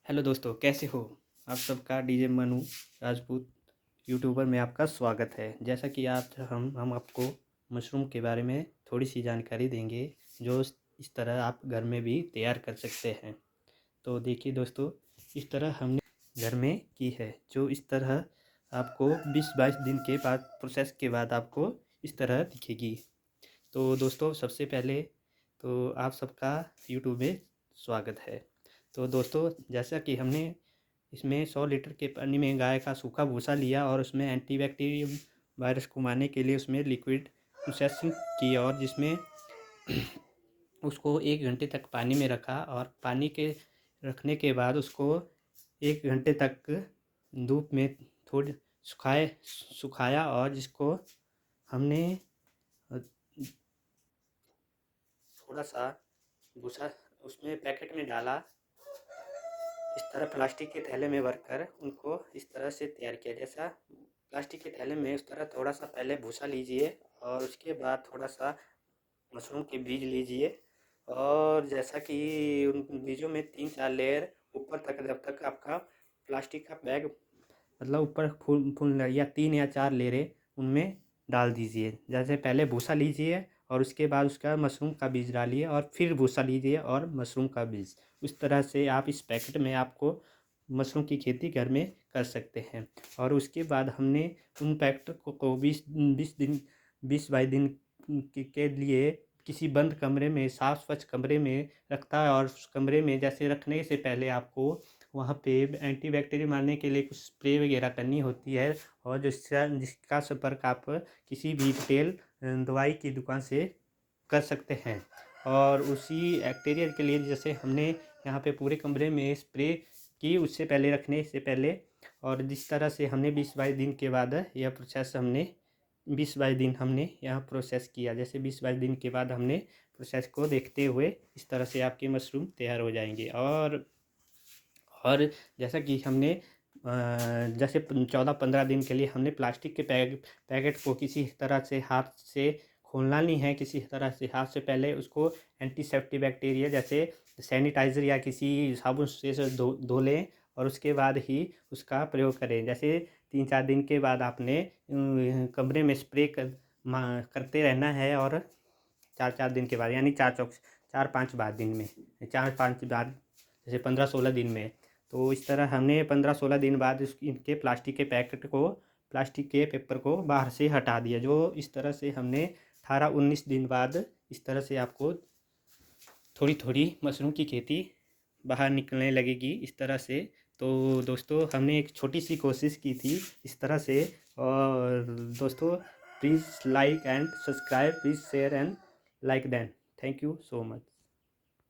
Hello दोस्तों, कैसे हो? आप सबका डीजे मनु राजपूत यूट्यूबर में आपका स्वागत है। जैसा कि आज हम आपको मशरूम के बारे में थोड़ी सी जानकारी देंगे, जो इस तरह आप घर में भी तैयार कर सकते हैं। तो देखिए दोस्तों, इस तरह हमने घर में की है, जो इस तरह आपको 20-22 दिन के बाद प्रोसेस के बाद आपको इस तरह दिखेगी। तो दोस्तों, सबसे पहले तो आप सबका यूट्यूब में स्वागत है। तो दोस्तों, जैसा कि हमने इसमें 100 लीटर के पानी में गाय का सूखा भूसा लिया और उसमें एंटीबैक्टीरियल वायरस को मारने के लिए उसमें लिक्विड प्रोसेसिंग की, और जिसमें उसको 1 घंटे तक पानी में रखा, और पानी के रखने के बाद उसको 1 घंटे तक धूप में थोड़ी सुखाया, और जिसको हमने थोड़ा सा भूसा उसमें पैकेट में डाला, इस तरह प्लास्टिक के थैले में भरकर उनको इस तरह से तैयार किया। जैसा प्लास्टिक के थैले में उस तरह थोड़ा सा पहले भूसा लीजिए, और उसके बाद थोड़ा सा मशरूम के बीज लीजिए, और जैसा कि उन बीजों में 3-4 लेयर ऊपर तक, जब तक आपका प्लास्टिक का बैग मतलब ऊपर फूल फूल या 3 या 4 लेयरें उनमें डाल दीजिए। जैसे पहले भूसा लीजिए और उसके बाद उसका मशरूम का बीज डालिए, और फिर भूसा लीजिए और मशरूम का बीज। उस तरह से आप इस पैकेट में आपको मशरूम की खेती घर में कर सकते हैं। और उसके बाद हमने उन पैकेट को 20-22 दिन के लिए किसी बंद कमरे में, साफ स्वच्छ कमरे में रखता है। और उस कमरे में जैसे रखने से पहले आपको वहाँ पे एंटीबैक्टीरियल मारने के लिए कुछ स्प्रे वगैरह करनी होती है, और जिसका संपर्क आप किसी भी रिटेल दवाई की दुकान से कर सकते हैं। और उसी बैक्टीरिया के लिए जैसे हमने यहाँ पे पूरे कमरे में स्प्रे की, उससे पहले, रखने से पहले। और जिस तरह से हमने 20-22 दिन के बाद यह प्रोसेस हमने 20-22 दिन हमने यहाँ प्रोसेस किया। जैसे 20-22 दिन के बाद हमने प्रोसेस को देखते हुए इस तरह से आपके मशरूम तैयार हो जाएंगे। और जैसा कि हमने जैसे 14-15 दिन के लिए हमने प्लास्टिक के पैकेट को किसी तरह से हाथ से खोलना नहीं है। किसी तरह से हाथ से पहले उसको एंटीसेप्टिक बैक्टीरिया जैसे सैनिटाइज़र या किसी साबुन से धो लें, और उसके बाद ही उसका प्रयोग करें। जैसे 3-4 दिन के बाद आपने कमरे में स्प्रे करते रहना है, और 4-4 दिन के बाद, यानी 4-5 दिन में, 4-5 बाद, जैसे 15-16 दिन में। तो इस तरह हमने 15-16 दिन बाद इनके प्लास्टिक के पैकेट को, प्लास्टिक के पेपर को बाहर से हटा दिया। जो इस तरह से हमने 18-19 दिन बाद इस तरह से आपको थोड़ी थोड़ी मशरूम की खेती बाहर निकलने लगेगी इस तरह से। तो दोस्तों, हमने एक छोटी सी कोशिश की थी इस तरह से। और दोस्तों, please like and subscribe, please share and like then. Thank you so much.